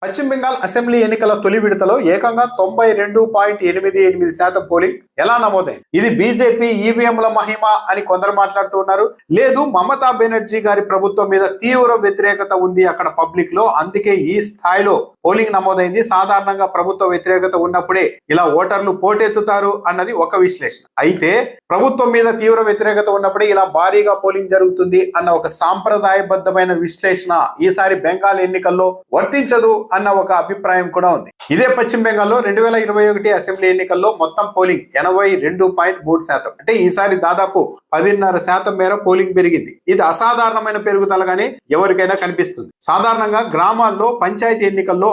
పశ్చిమ బెంగాల్ అసెంబ్లీ ఎన్నికల తొలి విడతలో ఏకంగా 92.88% పోలింగ్ ఎలా నమోదైంది. ఇది బీజేపీ ఈవీఎంల మహిమ అని కొందరు మాట్లాడుతూ ఉన్నారు. లేదు, మమతా బెనర్జీ గారి ప్రభుత్వం మీద తీవ్ర వ్యతిరేకత ఉంది అక్కడ పబ్లిక్ లో, అందుకే ఈ స్థాయిలో పోలింగ్ నమోదైంది. సాధారణంగా ప్రభుత్వ వ్యతిరేకత ఉన్నప్పుడే ఇలా ఓటర్లు పోటెత్తుతారు అన్నది ఒక విశ్లేషణ. అయితే ప్రభుత్వం మీద తీవ్ర వ్యతిరేకత ఉన్నప్పుడే ఇలా భారీగా పోలింగ్ జరుగుతుంది అన్న ఒక సాంప్రదాయబద్ధమైన విశ్లేషణ ఈసారి బెంగాల్ ఎన్నికల్లో వర్తించదు అన్న ఒక అభిప్రాయం కూడా ఉంది. ఇదే పశ్చిమ బెంగాల్లో 2021 అసెంబ్లీ ఎన్నికల్లో మొత్తం పోలింగ్ 82.3%. అంటే ఈసారి దాదాపు 10.5% మేర పోలింగ్ పెరిగింది. ఇది అసాధారణమైన పెరుగుదలగానే ఎవరికైనా కనిపిస్తుంది. సాధారణంగా గ్రామాల్లో పంచాయతీ ఎన్నికల్లో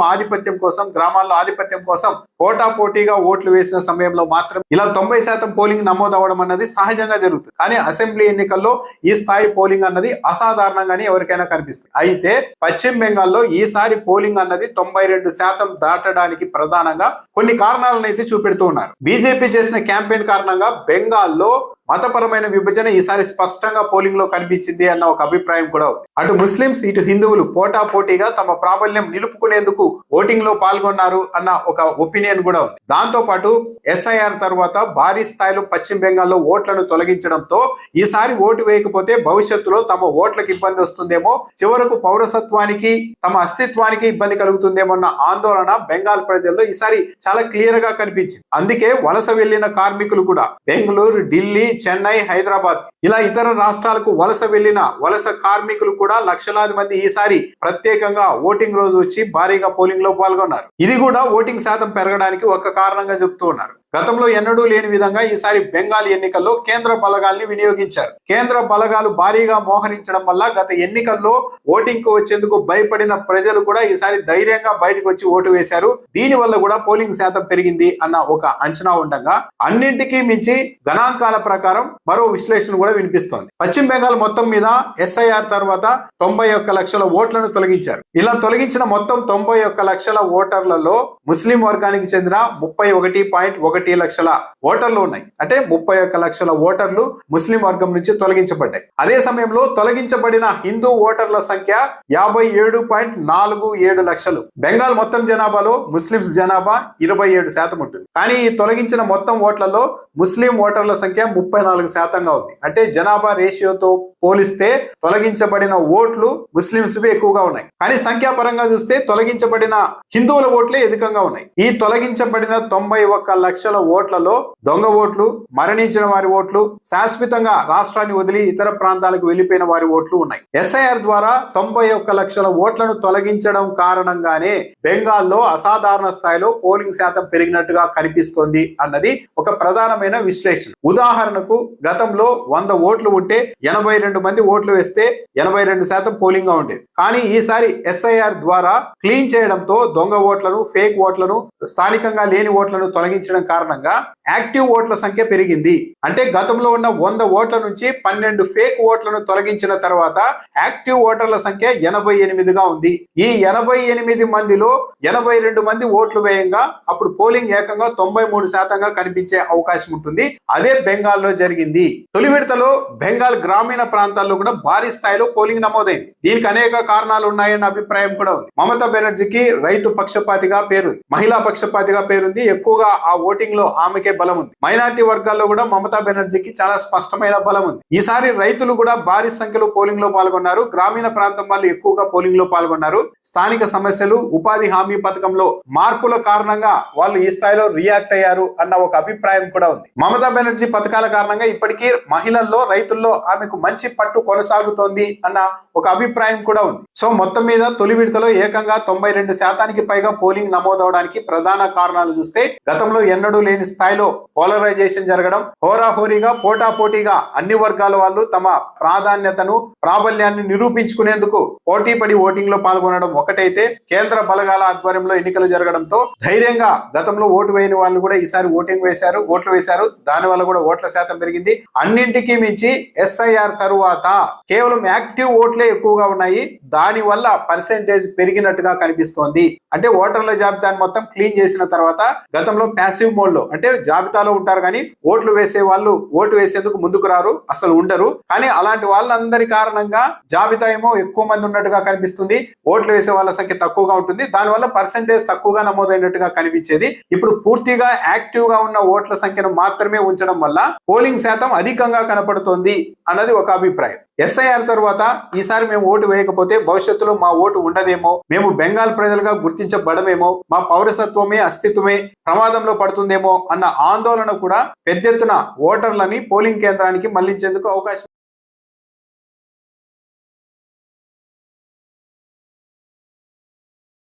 గ్రామాల్లో ఆధిపత్యం కోసం పోటాపోటీగా ఓట్లు వేసిన సమయంలో మాత్రం ఇలా 90% పోలింగ్ నమోదవడం అన్నది సహజంగా జరుగుతుంది. కానీ అసెంబ్లీ ఎన్నికల్లో ఈ స్థాయి పోలింగ్ అన్నది అసాధారణంగానే ఎవరికైనా కనిపిస్తుంది. అయితే పశ్చిమ బెంగాల్లో ఈసారి పోలింగ్ అన్నది 92% దాటడానికి ప్రధానంగా కొన్ని కారణాలను అయితే చూపెడుతూ ఉన్నారు. బీజేపీ చేసిన క్యాంపెయిన్ కారణంగా బెంగాల్లో మతపరమైన విభజన ఈసారి స్పష్టంగా పోలింగ్ లో కనిపించింది అన్న ఒక అభిప్రాయం కూడా ఉంది. అటు ముస్లింస్ ఇటు హిందువులు పోటాపోటీగా తమ ప్రాబల్యం నిలుపుకునేందుకు ఓటింగ్ లో పాల్గొన్నారు అన్న ఒక ఒపీనియన్ కూడా ఉంది. దాంతో పాటు ఎస్ఐఆర్ తర్వాత భారీ స్థాయిలో పశ్చిమ బెంగాల్లో ఓట్లను తొలగించడంతో ఈసారి ఓటు వేయకపోతే భవిష్యత్తులో తమ ఓట్లకు ఇబ్బంది వస్తుందేమో, చివరకు పౌరసత్వానికి తమ అస్తిత్వానికి ఇబ్బంది కలుగుతుందేమో అన్న ఆందోళన బెంగాల్ ప్రజల్లో ఈసారి చాలా క్లియర్ గా కనిపించింది. అందుకే వలస వెళ్లిన కార్మికులు కూడా బెంగళూరు, ఢిల్లీ, చెన్నై, హైదరాబాద్ ఇలా ఇతర రాష్ట్రాలకు వలస వెళ్లిన వలస కార్మికులు కూడా లక్షలాది మంది ఈసారి ప్రత్యేకంగా ఓటింగ్ రోజు వచ్చి భారీగా పోలింగ్ లో పాల్గొన్నారు. ఇది కూడా ఓటింగ్ శాతం పెరగడానికి ఒక కారణంగా చెప్తూ ఉన్నారు. గతంలో ఎన్నడూ లేని విధంగా ఈసారి బెంగాల్ ఎన్నికల్లో కేంద్ర బలగాల్ని వినియోగించారు. కేంద్ర బలగాలు భారీగా మోహరించడం వల్ల గత ఎన్నికల్లో ఓటింగ్ కు వచ్చేందుకు భయపడిన ప్రజలు కూడా ఈసారి ధైర్యంగా బయటకు వచ్చి ఓటు వేశారు. దీని వల్ల కూడా పోలింగ్ శాతం పెరిగింది అన్న ఒక అంచనా ఉండగా, అన్నింటికీ మించి గణాంకాల ప్రకారం మరో విశ్లేషణ కూడా వినిపిస్తోంది. పశ్చిమ బెంగాల్ మొత్తం మీద ఎస్ఐఆర్ తర్వాత 91 లక్షల ఓట్లను తొలగించారు. ఇలా తొలగించిన మొత్తం 91 లక్షల ఓటర్లలో ముస్లిం వర్గానికి చెందిన 31.1 లక్షల ఓటర్లు ఉన్నాయి. అంటే 31 లక్షల ఓటర్లు ముస్లిం వర్గం నుంచి తొలగించబడ్డాయి. అదే సమయంలో తొలగించబడిన హిందూ ఓటర్ల సంఖ్య 57.47 లక్షలు. బెంగాల్ మొత్తం జనాభాలో ముస్లింస్ జనాభా 27% ఉంటుంది. కానీ ఈ తొలగించిన మొత్తం ఓట్లలో ముస్లిం ఓటర్ల సంఖ్య 34%గా ఉంది. అంటే జనాభా రేషియోతో పోలిస్తే తొలగించబడిన ఓట్లు ముస్లింస్ ఎక్కువగా ఉన్నాయి. కానీ సంఖ్యాపరంగా చూస్తే తొలగించబడిన హిందువుల ఓట్లే అధికంగా ఉన్నాయి. ఈ తొలగించబడిన 91 లక్షల ఓట్లలో దొంగ ఓట్లు, మరణించిన వారి ఓట్లు, శాశ్వతంగా రాష్ట్రాన్ని వదిలి ఇతర ప్రాంతాలకు వెళ్లిపోయిన వారి ఓట్లు ఉన్నాయి. ఎస్ఐఆర్ ద్వారా 91 లక్షల ఓట్లను తొలగించడం కారణంగానే బెంగాల్లో అసాధారణ స్థాయిలో పోలింగ్ శాతం పెరిగినట్టుగా కనిపిస్తోంది అన్నది ఒక ప్రధానమైన విశ్లేషణ. ఉదాహరణకు గతంలో 100 ఓట్లు ఉంటే 82 మంది ఓట్లు వేస్తే 82% పోలింగ్ గా ఉండేది. కానీ ఈసారి ఎస్ఐఆర్ ద్వారా క్లీన్ చేయడంతో దొంగ ఓట్లను, ఫేక్ ఓట్లను, స్థానికంగా లేని ఓట్లను తొలగించడం కారణంగా యాక్టివ్ ఓట్ల సంఖ్య పెరిగింది. అంటే గతంలో ఉన్న 100 ఓట్ల నుంచి 12 ఫేక్ ఓట్లను తొలగించిన తర్వాత యాక్టివ్ ఓటర్ల సంఖ్య 88గా ఉంది. ఈ 88 మందిలో 82 మంది ఓట్లు వేయంగా అప్పుడు పోలింగ్ ఏకంగా 93%గా కనిపించే అవకాశం ఉంటుంది. అదే బెంగాల్లో జరిగింది. తొలి విడతలో బెంగాల్ గ్రామీణ ప్రాంతాల్లో కూడా భారీ స్థాయిలో పోలింగ్ నమోదైంది. దీనికి అనేక కారణాలు ఉన్నాయన్న అభిప్రాయం కూడా ఉంది. మమతా బెనర్జీకి రైతు పక్షపాతిగా పేరుంది, మహిళా పక్షపాతిగా పేరుంది. ఎక్కువగా ఆ ఓటింగ్ లో ఆమెకే బలం ఉంది. మైనారిటీ వర్గాల్లో కూడా మమతా బెనర్జీకి చాలా స్పష్టమైన బలం ఉంది. ఈసారి రైతులు కూడా భారీ సంఖ్యలో పోలింగ్ లో పాల్గొన్నారు. గ్రామీణ ప్రాంతం వాళ్ళు ఎక్కువగా పోలింగ్ లో పాల్గొన్నారు. స్థానిక సమస్యలు, ఉపాధి హామీ పథకంలో మార్పుల కారణంగా వాళ్ళు ఈ స్థాయిలో రియాక్ట్ అయ్యారు అన్న ఒక అభిప్రాయం కూడా ఉంది. మమతా బెనర్జీ పథకాల కారణంగా ఇప్పటికీ మహిళల్లో, రైతుల్లో ఆమెకు మంచి పట్టు కొనసాగుతోంది అన్న ఒక అభిప్రాయం కూడా ఉంది. సో మొత్తం మీద తొలి విడతలో ఏకంగా 92% పైగా పోలింగ్ నమోదవడానికి ప్రధాన కారణాలు చూస్తే గతంలో ఎన్నడూ లేని స్థాయిలో పోలరైజేషన్ జరగడం, హోరాహోరీగా పోటాపోటీగా అన్ని వర్గాల వాళ్ళు తమ ప్రాధాన్యతను, ప్రాబల్యాన్ని నిరూపించుకునేందుకు పోటీపడి ఓటింగ్ లో పాల్గొనడం ఒకటైతే, కేంద్ర బలగాల ఆధ్వర్యంలో ఎన్నికలు జరగడంతో ధైర్యంగా గతంలో ఓటు వేయని వాళ్ళు కూడా ఈసారి ఓటింగ్ వేశారు. ఓట్లు వేసే వేశారు, దాని వల్ల కూడా ఓట్ల శాతం పెరిగింది. అన్నింటికీ మించి ఎస్ఐఆర్ తరువాత కేవలం యాక్టివ్ ఓట్లే ఎక్కువగా ఉన్నాయి, దాని వల్ల పర్సెంటేజ్ పెరిగినట్టుగా కనిపిస్తోంది. అంటే ఓటర్ల జాబితాను మొత్తం క్లీన్ చేసిన తర్వాత గతంలో ప్యాసివ్ మోడ్ లో అంటే జాబితాలో ఉంటారు కానీ ఓట్లు వేసే వాళ్ళు ఓటు వేసేందుకు ముందుకు రారు, అసలు ఉండరు. కానీ అలాంటి వాళ్ళందరి కారణంగా జాబితా ఏమో ఎక్కువ మంది ఉన్నట్టుగా కనిపిస్తుంది, ఓట్లు వేసే వాళ్ళ సంఖ్య తక్కువగా ఉంటుంది, దానివల్ల పర్సెంటేజ్ తక్కువగా నమోదైనట్టుగా కనిపించేది. ఇప్పుడు పూర్తిగా యాక్టివ్ గా ఉన్న ఓట్ల సంఖ్యను మాత్రమే ఉంచడం వల్ల పోలింగ్ శాతం అధికంగా కనపడుతోంది అన్నది ఒక అభిప్రాయం. ఎస్ఐఆర్ తర్వాత ఈసారి మేము ఓటు వేయకపోతే భవిష్యత్తులో మా ఓటు ఉండదేమో, మేము బెంగాల్ ప్రజలుగా గుర్తించబడమేమో, మా పౌరసత్వమే అస్తిత్వమే ప్రమాదంలో పడుతుందేమో అన్న ఆందోళన కూడా పెద్ద ఎత్తున ఓటర్లని పోలింగ్ కేంద్రానికి మళ్లించేందుకు అవకాశం